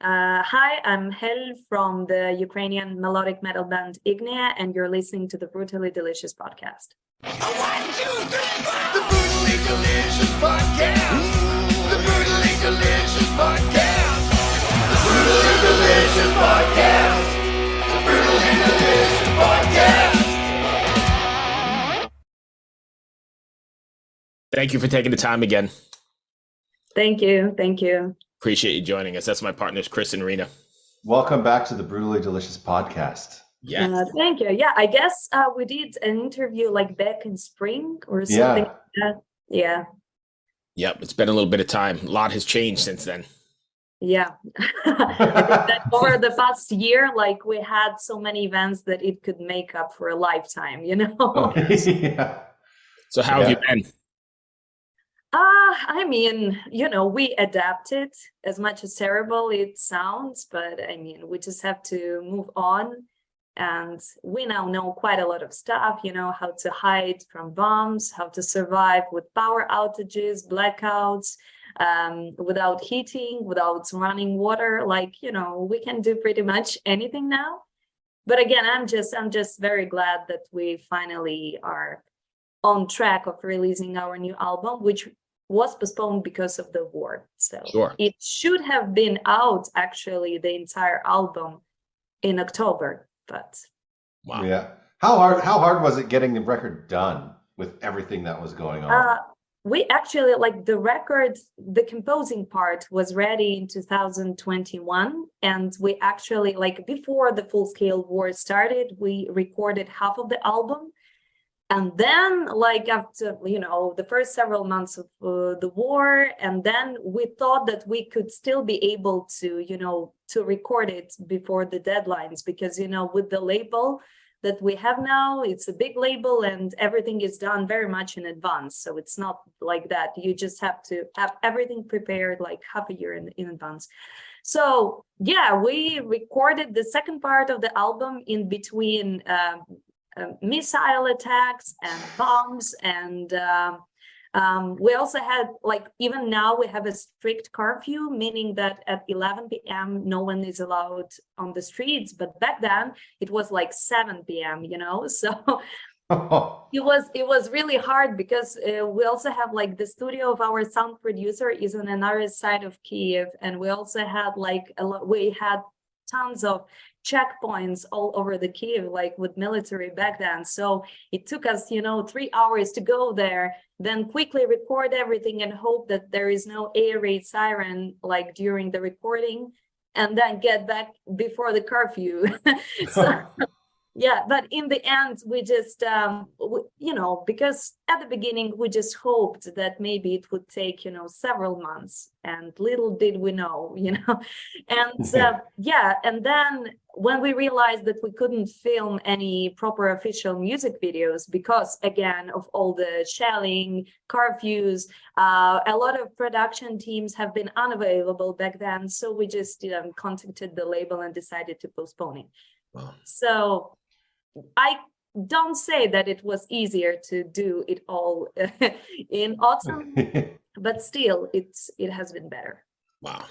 Hi, I'm Helle from the Ukrainian melodic metal band Ignea, and you're listening to the Brutally Delicious podcast. 1, 2, 3, 4. The Brutally Delicious podcast. The Brutally Delicious podcast. The Brutally Delicious podcast. The Brutally Delicious podcast. Thank you for taking the time again. Thank you. Thank you. Appreciate you joining us. That's my partners, Chris and Rena. Welcome back to the Brutally Delicious podcast. Yeah. Thank you. Yeah, I guess we did an interview like back in spring or something like that. Yeah. Yep. It's been a little bit of time. A lot has changed since then. Yeah. I think that over the past year, like we had so many events that it could make up for a lifetime, you know? Yeah. So how have you been? I mean, you know, we adapted as much as terrible it sounds, but I mean, we just have to move on. And we now know quite a lot of stuff, you know, how to hide from bombs, how to survive with power outages, blackouts, without heating, without running water. Like, you know, we can do pretty much anything now. But again, I'm just very glad that we finally are on track of releasing our new album, which was postponed because of the war. So It should have been out, actually, the entire album in October, but wow. Yeah. How hard was it getting the record done with everything that was going on? We actually, like, the record, the composing part was ready in 2021, and we actually, like, before the full-scale war started, we recorded half of the album. And then, like, after, you know, the first several months of the war, and then we thought that we could still be able to, you know, to record it before the deadlines, because, you know, with the label that we have now, it's a big label and everything is done very much in advance. So it's not like that. You just have to have everything prepared like half a year in advance. So, yeah, we recorded the second part of the album in between missile attacks and bombs, and we also had, like, even now we have a strict curfew, meaning that at 11 p.m. no one is allowed on the streets, but back then it was like 7 p.m., you know, so it was really hard, because we also have, like, the studio of our sound producer is on another side of Kiev, and we also had, like, we had tons of checkpoints all over the Kiev, like with military back then. So it took us, you know, 3 hours to go there, then quickly record everything and hope that there is no air raid siren like during the recording, and then get back before the curfew. So yeah, but in the end, we just, you know, because at the beginning, we just hoped that maybe it would take, you know, several months, and little did we know, you know, and yeah, and then when we realized that we couldn't film any proper official music videos because, again, of all the shelling, curfews, a lot of production teams have been unavailable back then, so we just contacted the label and decided to postpone it. Wow. So I don't say that it was easier to do it all in autumn, but still, it has been better. Wow.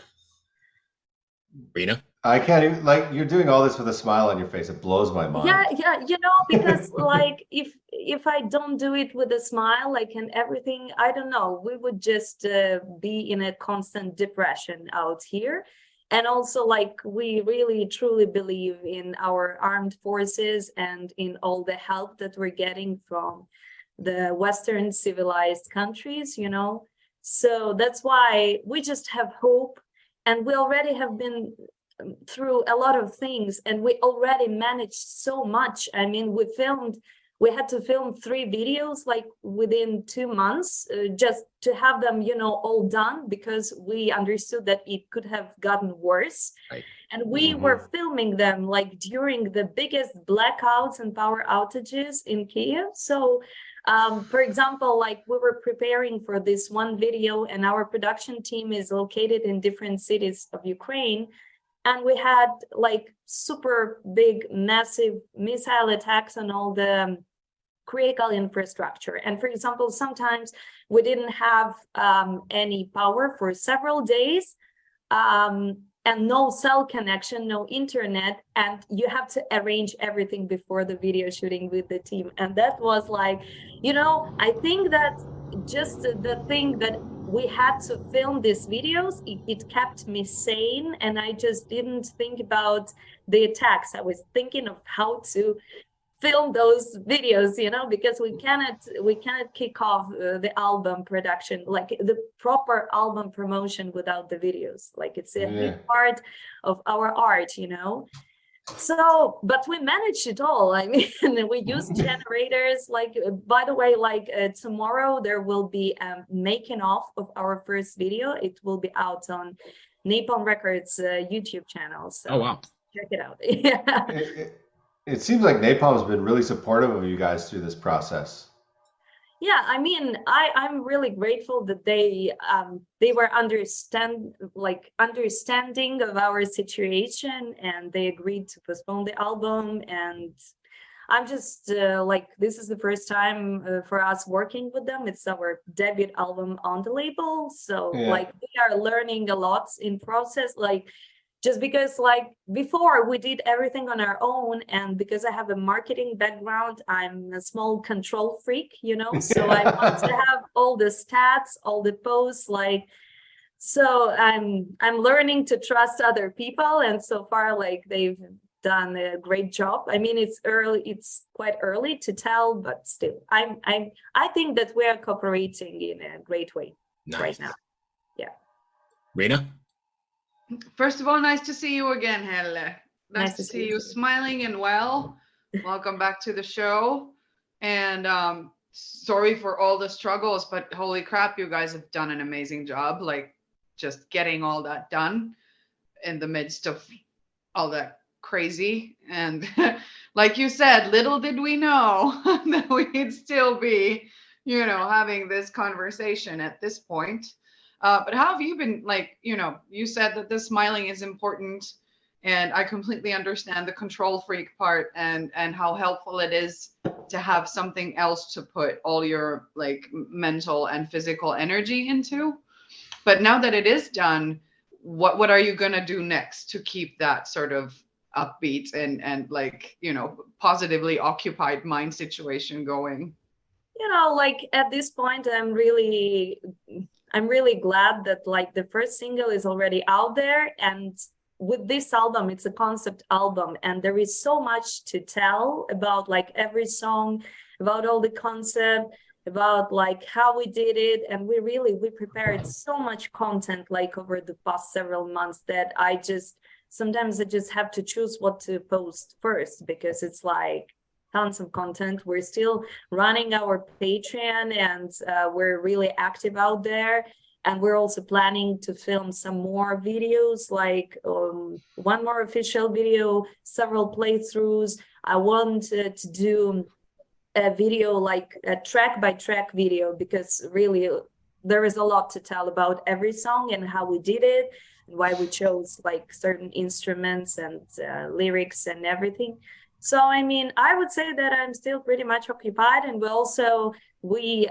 Rena? I can't even, like, you're doing all this with a smile on your face. It blows my mind. Yeah, you know, because like if I don't do it with a smile, like, and everything, I don't know, we would just be in a constant depression out here. And also, like, we really truly believe in our armed forces and in all the help that we're getting from the Western civilized countries, you know. So that's why we just have hope, and we already have been through a lot of things, and we already managed so much. I mean, we had to film 3 videos like within 2 months, just to have them, you know, all done, because we understood that it could have gotten worse. Right. And we were filming them like during the biggest blackouts and power outages in Kiev. So, for example, like, we were preparing for this one video, and our production team is located in different cities of Ukraine. And we had like super big, massive missile attacks on all the critical infrastructure. And for example, sometimes we didn't have any power for several days. and no cell connection, no internet, and you have to arrange everything before the video shooting with the team. And that was like, I think that just the thing that we had to film these videos, it kept me sane, and I just didn't think about the attacks. I was thinking of how to film those videos, because we cannot kick off the album production, like the proper album promotion, without the videos. Like, it's a big part of our art. So, but we managed it all. I mean, we use generators. Like, by the way, like tomorrow there will be a making of our first video. It will be out on Napalm Records YouTube channel. So oh wow, check it out. Yeah. It seems like Napalm's been really supportive of you guys through this process. Yeah, I mean, I'm really grateful that they were understanding of our situation, and they agreed to postpone the album. And I'm just this is the first time for us working with them. It's our debut album on the label, so we are learning a lot in process. Like, just because before we did everything on our own, and because I have a marketing background, I'm a small control freak, so I want to have all the stats, all the posts, so I'm learning to trust other people, and so far they've done a great job. I mean, it's quite early to tell, but still I think that we are cooperating in a great way right now. Yeah. Rena? First of all, nice to see you again, Helle. Nice to see you smiling and well. Welcome back to the show. And sorry for all the struggles, but holy crap, you guys have done an amazing job, just getting all that done in the midst of all that crazy. And like you said, little did we know that we'd still be, having this conversation at this point. But how have you been, you said that the smiling is important, and I completely understand the control freak part, and how helpful it is to have something else to put all your mental and physical energy into. But now that it is done, what are you going to do next to keep that sort of upbeat and positively occupied mind situation going? At this point, I'm really glad that the first single is already out there, and with this album, it's a concept album, and there is so much to tell about every song, about all the concept, about how we did it. And we prepared so much content over the past several months that sometimes I just have to choose what to post first, because it's tons of content. We're still running our Patreon, and we're really active out there. And we're also planning to film some more videos, one more official video, several playthroughs. I want to do a video, a track by track video, because really there is a lot to tell about every song and how we did it, and why we chose certain instruments and lyrics and everything. So, I mean, I would say that I'm still pretty much occupied, and we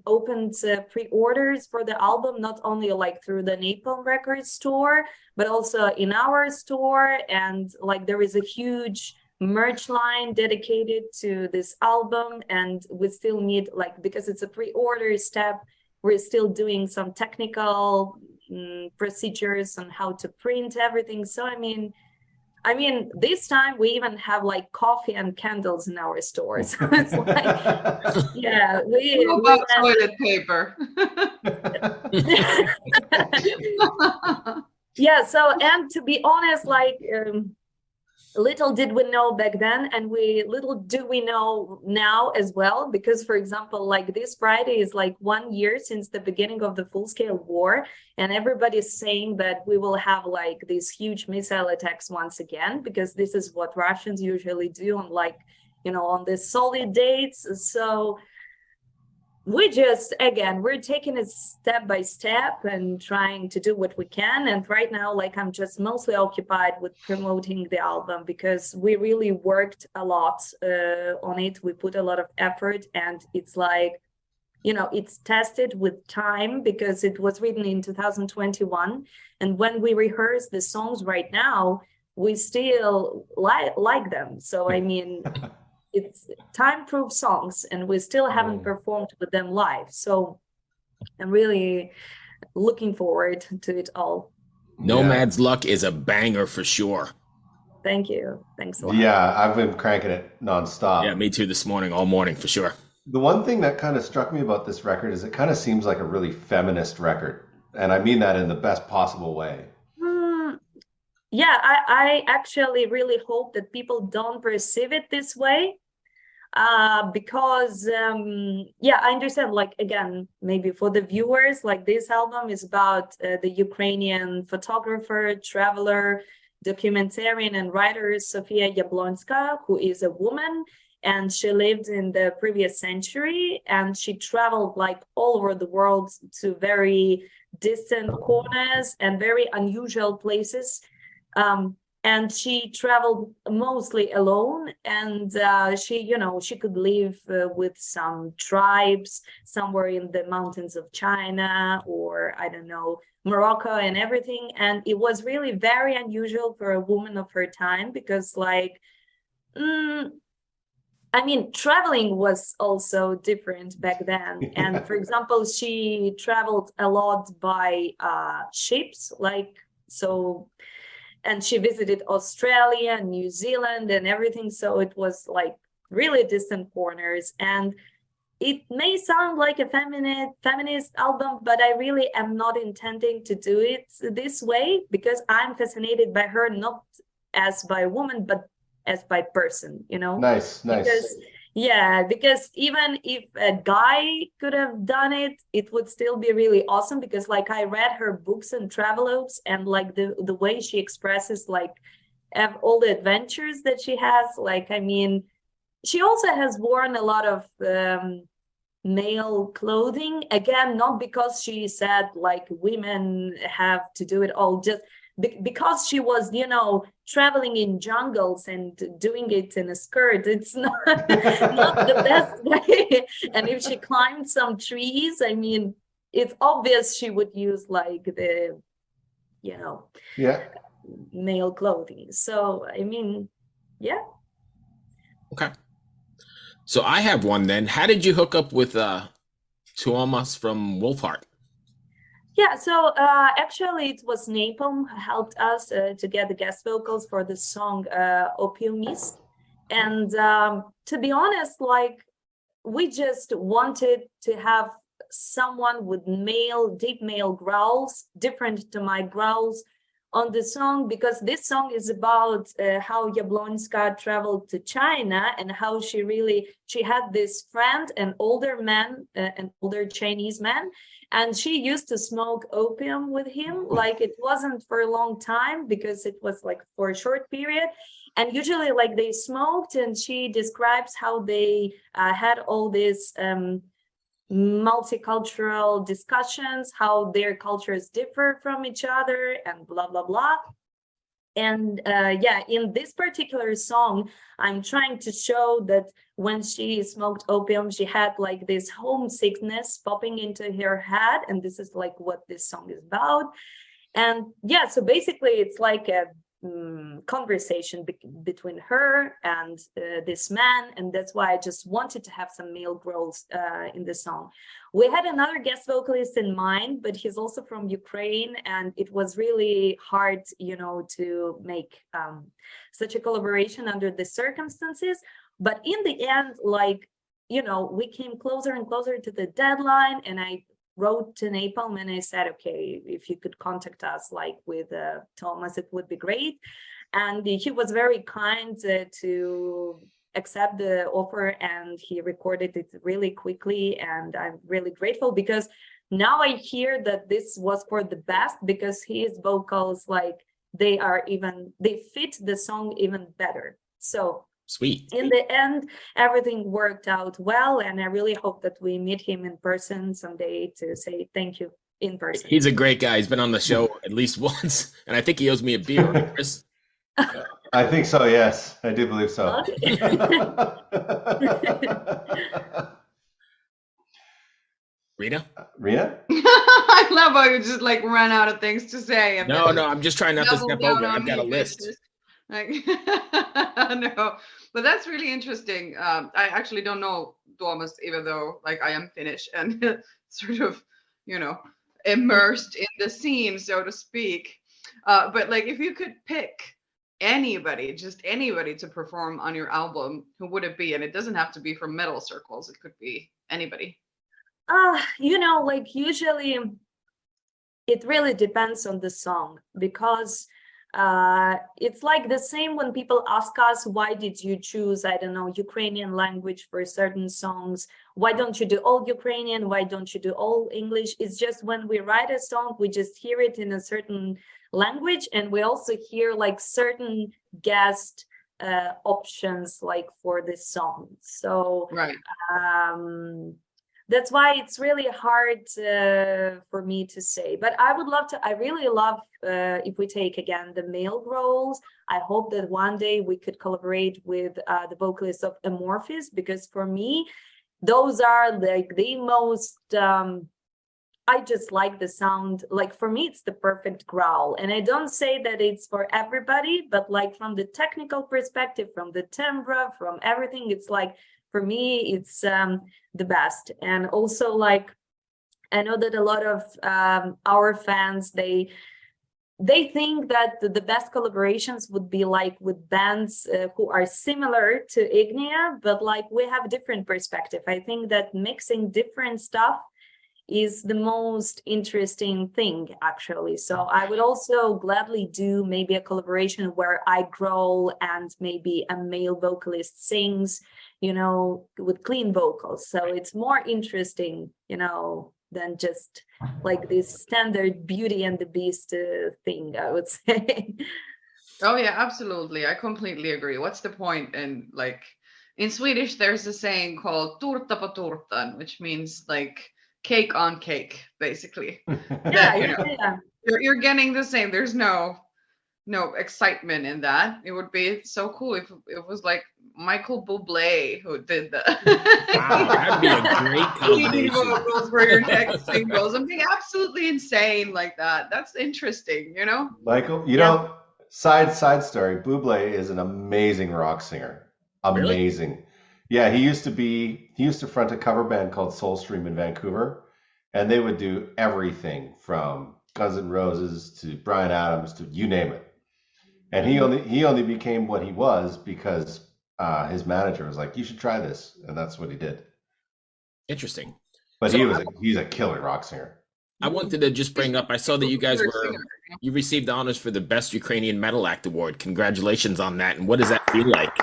opened pre-orders for the album, not only through the Napalm Records store, but also in our store. And there is a huge merch line dedicated to this album, and we still need because it's a pre-order step, we're still doing some technical procedures on how to print everything. So, I mean, this time we even have coffee and candles in our stores. So it's yeah, we about toilet paper. Yeah. So, and to be honest, little did we know back then, and little do we know now as well, because, for example, this Friday is 1 year since the beginning of the full-scale war, and everybody's saying that we will have these huge missile attacks once again, because this is what Russians usually do on on the solid dates. So we're taking it step by step and trying to do what we can. And right now, I'm just mostly occupied with promoting the album, because we really worked a lot on it. We put a lot of effort, and it's it's tested with time because it was written in 2021. And when we rehearse the songs right now, we still like them. So, I mean, it's time-proof songs, and we still haven't performed with them live. So I'm really looking forward to it all. Nomad's Luck is a banger for sure. Thank you. Thanks a lot. Yeah, I've been cranking it nonstop. Yeah, me too this morning, all morning for sure. The one thing that kind of struck me about this record is it kind of seems like a really feminist record. And I mean that in the best possible way. Yeah, I actually really hope that people don't perceive it this way. Because I understand, like, again, maybe for the viewers, like, this album is about the Ukrainian photographer, traveler, documentarian and writer Sofia Yablonska, who is a woman, and she lived in the previous century, and she traveled like all over the world to very distant corners and very unusual places. And she traveled mostly alone, and she could live with some tribes somewhere in the mountains of China, or I don't know, Morocco and everything. And it was really very unusual for a woman of her time, because traveling was also different back then. And for example, she traveled a lot by ships, and she visited Australia, New Zealand, and everything. So it was like really distant corners. And it may sound like a feminist album, but I really am not intending to do it this way, because I'm fascinated by her, not as by a woman, but as by person, Nice. Because even if a guy could have done it, it would still be really awesome, because like I read her books and travelogues, and like the way she expresses like all the adventures that she has, like, I mean, she also has worn a lot of male clothing, again, not because she said like women have to do it all, just because she was, traveling in jungles and doing it in a skirt. It's not the best way. And if she climbed some trees, I mean, it's obvious she would use like the, male clothing. So, I mean, yeah. Okay. So I have one then. How did you hook up with Tuomas from Wolfheart? Yeah, so actually it was Napalm who helped us to get the guest vocals for the song Opium Mist. And to be honest, like, we just wanted to have someone with deep male growls, different to my growls on the song, because this song is about how Yablonska traveled to China, and how she had this friend, an older Chinese man, and she used to smoke opium with him. Like, it wasn't for a long time, because it was like for a short period. And usually like they smoked, and she describes how they had all this multicultural discussions, how their cultures differ from each other, and blah, blah, blah. And in this particular song, I'm trying to show that when she smoked opium, she had like this homesickness popping into her head. And this is like what this song is about. And yeah, so basically it's like a conversation between her and this man, and that's why I just wanted to have some male growls in the song. We had another guest vocalist in mind, but he's also from Ukraine, and it was really hard, to make such a collaboration under the circumstances. But in the end, like, we came closer and closer to the deadline, and I wrote to Napalm and I said, okay, if you could contact us like with Tuomas, it would be great. And he was very kind to accept the offer, and he recorded it really quickly. And I'm really grateful, because now I hear that this was for the best, because his vocals, like, they fit the song even better. So sweet. In the end, everything worked out well, and I really hope that we meet him in person someday to say thank you in person. He's a great guy. He's been on the show at least once, and I think he owes me a beer, right, Chris? I think so, yes. I do believe so. Okay. Rita? Rena? I love how you just like run out of things to say. And No, then no, I'm just trying not to double step down over. on I've got a me, list. bitches. Like, no, but that's really interesting. I actually don't know Tuomas, even though like I am Finnish and sort of, immersed in the scene, so to speak. But like, if you could pick anybody, just anybody to perform on your album, who would it be? And it doesn't have to be from metal circles. It could be anybody. Like usually it really depends on the song, because it's like the same when people ask us, why did you choose, I don't know, Ukrainian language for certain songs? Why don't you do all Ukrainian? Why don't you do all English? It's just when we write a song, we just hear it in a certain language, and we also hear like certain guest options like for this song. So Right. That's why it's really hard for me to say, but I really love if we take again the male roles. I hope that one day we could collaborate with the vocalists of Amorphis, because for me, those are like the most, I just like the sound. Like for me, it's the perfect growl. And I don't say that it's for everybody, but like from the technical perspective, from the timbre, from everything, it's like, for me, it's the best. And also, like, I know that a lot of our fans, they think that the best collaborations would be like with bands who are similar to Ignea, but like we have different perspective. I think that mixing different stuff is the most interesting thing, actually. So I would also gladly do maybe a collaboration where I growl and maybe a male vocalist sings, with clean vocals. So it's more interesting, than just like this standard Beauty and the Beast thing, I would say. Oh yeah, absolutely. I completely agree. What's the point? And like in Swedish, there's a saying called "tårta på tårtan," which means like cake on cake, basically. Yeah. You're getting the same. There's no excitement in that. It would be so cool if it was like Michael Bublé who did that. Wow, that'd be a great combination. Vocals for your next single, something absolutely insane like that. That's interesting, Michael, side story, Bublé is an amazing rock singer. Amazing. Really? Yeah, he used to front a cover band called Soulstream in Vancouver, and they would do everything from Guns N' Roses to Bryan Adams to you name it. And he only became what he was because his manager was like, you should try this, and that's what he did. Interesting. But he's a killer rock singer. I wanted to just bring up, I saw that you guys you received honors for the Best Ukrainian Metal Act Award. Congratulations on that. And what does that feel like?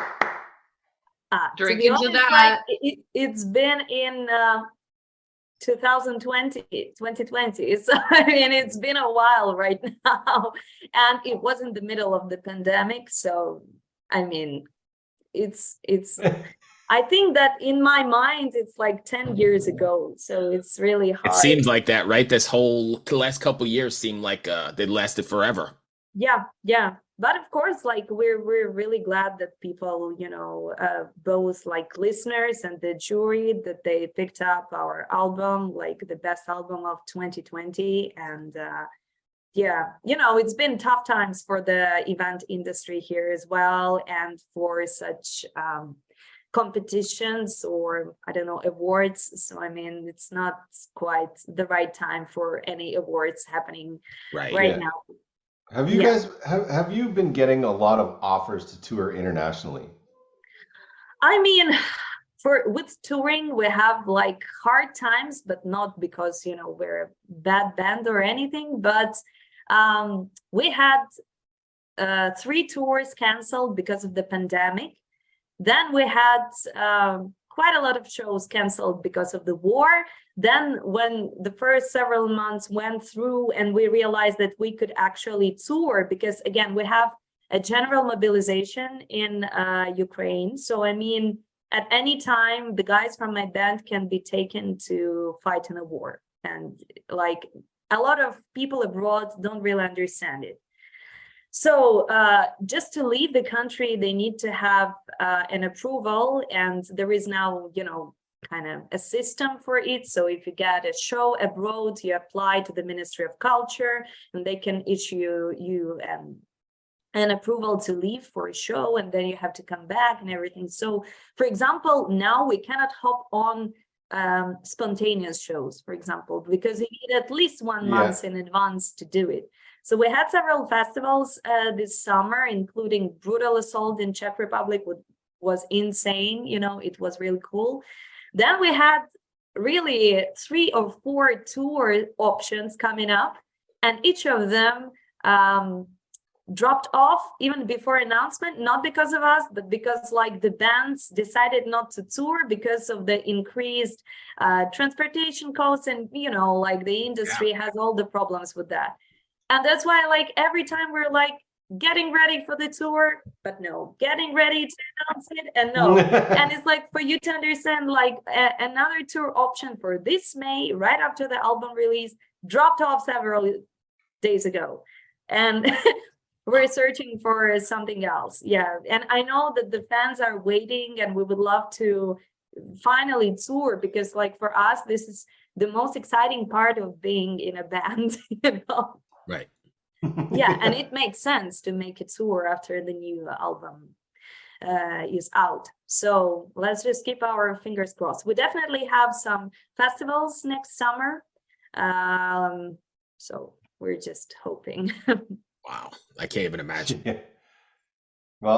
Drinking to that. It's been in 2020. So I mean, it's been a while right now, and it was in the middle of the pandemic. So I mean, it's I think that in my mind it's like 10 years ago, so it's really hard. It seems like that, right? The last couple of years seem like they lasted forever. Yeah, but of course, like we're really glad that people, both like listeners and the jury, that they picked up our album, like the best album of 2020. And it's been tough times for the event industry here as well, and for such competitions or I don't know, awards. So I mean, it's not quite the right time for any awards happening right now. Have you guys have you been getting a lot of offers to tour internationally? I mean, with touring, we have like hard times, but not because we're a bad band or anything. But we had 3 tours canceled because of the pandemic. Then we had quite a lot of shows canceled because of the war. Then when the first several months went through and we realized that we could actually tour, because again, we have a general mobilization in Ukraine. So I mean, at any time, the guys from my band can be taken to fight in a war. And like a lot of people abroad don't really understand it. So just to leave the country, they need to have an approval. And there is now, kind of a system for it. So if you get a show abroad, you apply to the Ministry of Culture, and they can issue you an approval to leave for a show, and then you have to come back and everything. So, for example, now we cannot hop on spontaneous shows, for example, because you need at least 1 month in advance to do it. So we had several festivals this summer, including Brutal Assault in Czech Republic, which was insane. You know, it was really cool. Then we had really 3 or 4 tour options coming up, and each of them dropped off even before announcement, not because of us, but because like the bands decided not to tour because of the increased transportation costs, and you know, like the industry has all the problems with that. And that's why like every time we're like getting ready for the tour, but no, getting ready to announce it, and no. And it's like, for you to understand, like another tour option for this May, right after the album release, dropped off several days ago. And we're searching for something else. Yeah. And I know that the fans are waiting, and we would love to finally tour, because like for us, this is the most exciting part of being in a band, you know? Right. Yeah. And it makes sense to make a tour after the new album is out. So let's just keep our fingers crossed. We definitely have some festivals next summer. So we're just hoping. Wow, I can't even imagine. Yeah. Well,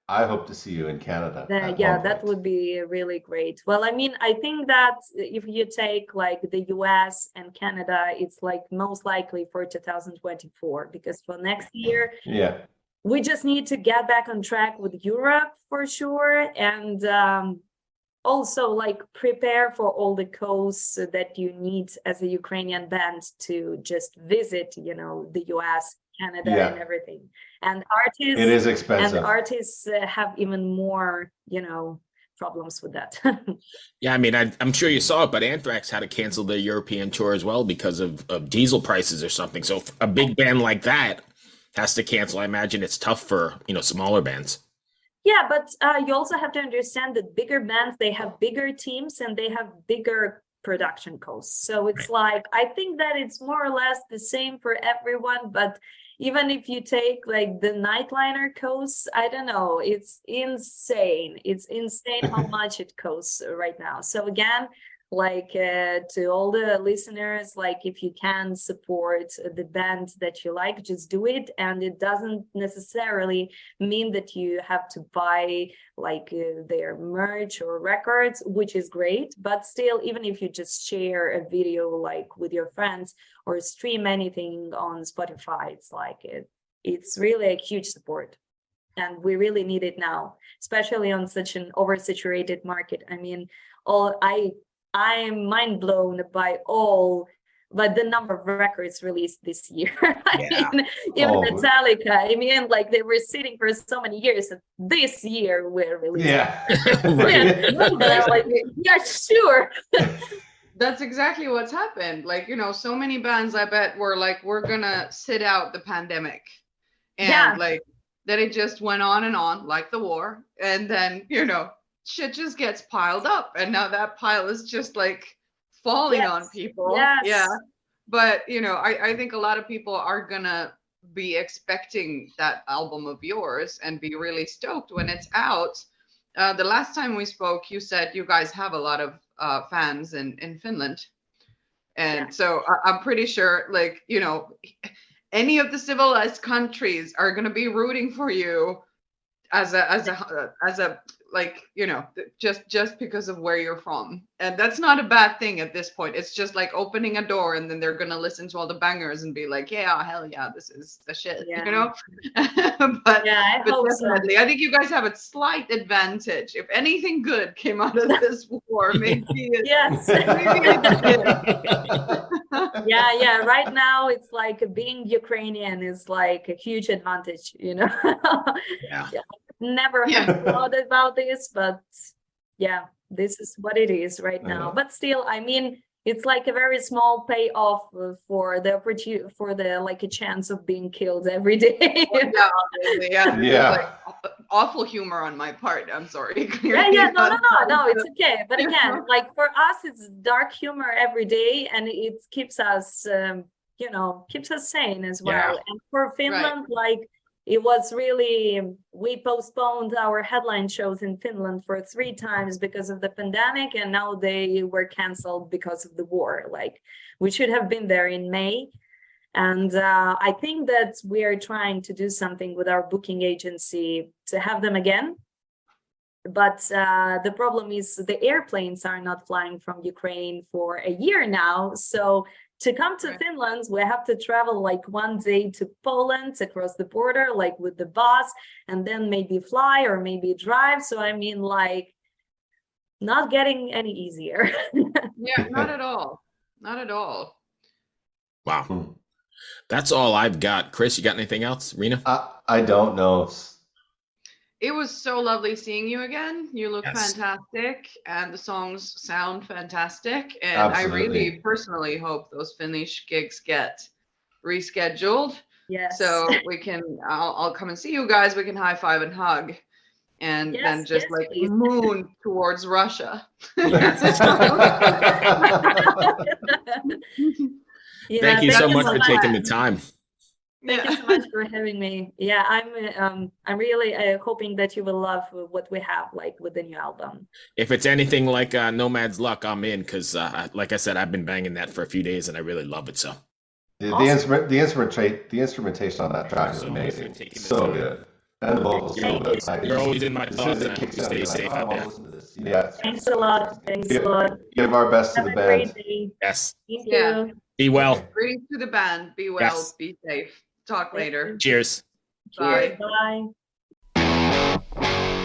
I hope to see you in Canada. Yeah, that would be really great. Well, I mean, I think that if you take like the US and Canada, it's like most likely for 2024, because for next year, we just need to get back on track with Europe for sure. And also like prepare for all the coasts that you need as a Ukrainian band to just visit, you know, the US, Canada, and everything. And artists, it is expensive. And artists have even more, you know, problems with that. Yeah, I mean, I'm sure you saw it, but Anthrax had to cancel their European tour as well because of diesel prices or something. So if a big band like that has to cancel, I imagine it's tough for, you know, smaller bands. Yeah, but you also have to understand that bigger bands, they have bigger teams and they have bigger production costs. So it's like, I think that it's more or less the same for everyone. But even if you take like the Nightliner costs, I don't know, it's insane. It's insane how much it costs right now. So again, like to all the listeners, like if you can support the band that you like, just do it. And it doesn't necessarily mean that you have to buy like their merch or records, which is great. But still, even if you just share a video like with your friends or stream anything on Spotify, it's like it's really a huge support. And we really need it now, especially on such an oversaturated market. I mean, I'm mind blown by the number of records released this year. I mean, even Metallica, I mean, like they were sitting for so many years, and this year we're releasing. Yeah, sure. That's exactly what's happened. Like, you know, so many bands, I bet, were like, we're gonna sit out the pandemic. And like, then it just went on and on, like the war. And then, you know, shit just gets piled up, and now that pile is just like falling on people. Yeah, but you know, I think a lot of people are gonna be expecting that album of yours and be really stoked when it's out. The last time we spoke, you said you guys have a lot of fans in Finland, and so I'm pretty sure, like, you know, any of the civilized countries are gonna be rooting for you as a like, you know, just because of where you're from. And that's not a bad thing at this point. It's just like opening a door, and then they're gonna listen to all the bangers and be like, yeah, hell yeah, this is the shit, you know. but I hope definitely, I think you guys have a slight advantage. If anything good came out of this war, maybe yeah, right now it's like being Ukrainian is like a huge advantage, you know. Never have thought about this, but yeah, this is what it is right now. But still, I mean, it's like a very small payoff for the opportunity, for the like a chance of being killed every day. Like, awful humor on my part. I'm sorry. Yeah, no, it's okay. But again, like for us, it's dark humor every day, and it keeps us, keeps us sane as well. Yeah. And for Finland, like it was really, we postponed our headline shows in Finland for 3 times because of the pandemic, and now they were canceled because of the war. Like we should have been there in May. And I think that we are trying to do something with our booking agency to have them again. But the problem is the airplanes are not flying from Ukraine for a year now. So to come to Finland, we have to travel like 1 day to Poland across the border, like with the bus, and then maybe fly or maybe drive. So I mean, like, not getting any easier. Yeah, not at all. Not at all. Wow. That's all I've got. Chris, you got anything else? Rena? I don't know. It was so lovely seeing you again. You look fantastic, and the songs sound fantastic. And Absolutely. I really personally hope those Finnish gigs get rescheduled. Yes. So we can, I'll come and see you guys. We can high five and hug, and then just please. moon towards Russia. Thank you so much for taking the time. Thank you so much for having me. Yeah, I'm really hoping that you will love what we have, like with the new album. If it's anything like Nomad's Luck, I'm in, because like I said, I've been banging that for a few days and I really love it. So the instrumentation on that track is amazing. So good. And the vocals so good. You're always in my thoughts, and I hope you stay safe out there. Yeah. Thanks a lot. Thanks a lot. Give our best to the band. Great day. Yes. Thank Yeah. you. Be well. Greetings to the band. Be well. Yes. Be safe. Talk later. Cheers. Bye. Bye.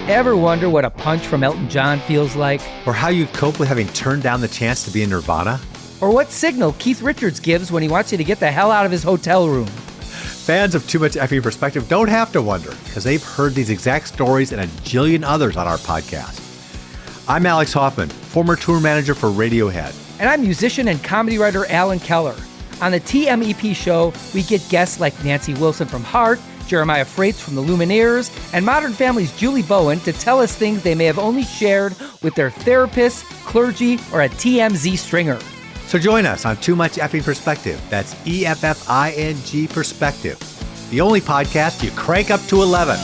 Ever wonder what a punch from Elton John feels like? Or how you'd cope with having turned down the chance to be in Nirvana? Or what signal Keith Richards gives when he wants you to get the hell out of his hotel room? Fans of Too Much Effing Perspective don't have to wonder, because they've heard these exact stories and a jillion others on our podcast. I'm Alex Hoffman, former tour manager for Radiohead. And I'm musician and comedy writer Alan Keller. On the TMEP show, we get guests like Nancy Wilson from Heart, Jeremiah Freites from the Lumineers, and Modern Family's Julie Bowen to tell us things they may have only shared with their therapist, clergy, or a TMZ stringer. So join us on Too Much Effing Perspective. That's EFFING Perspective. The only podcast you crank up to 11.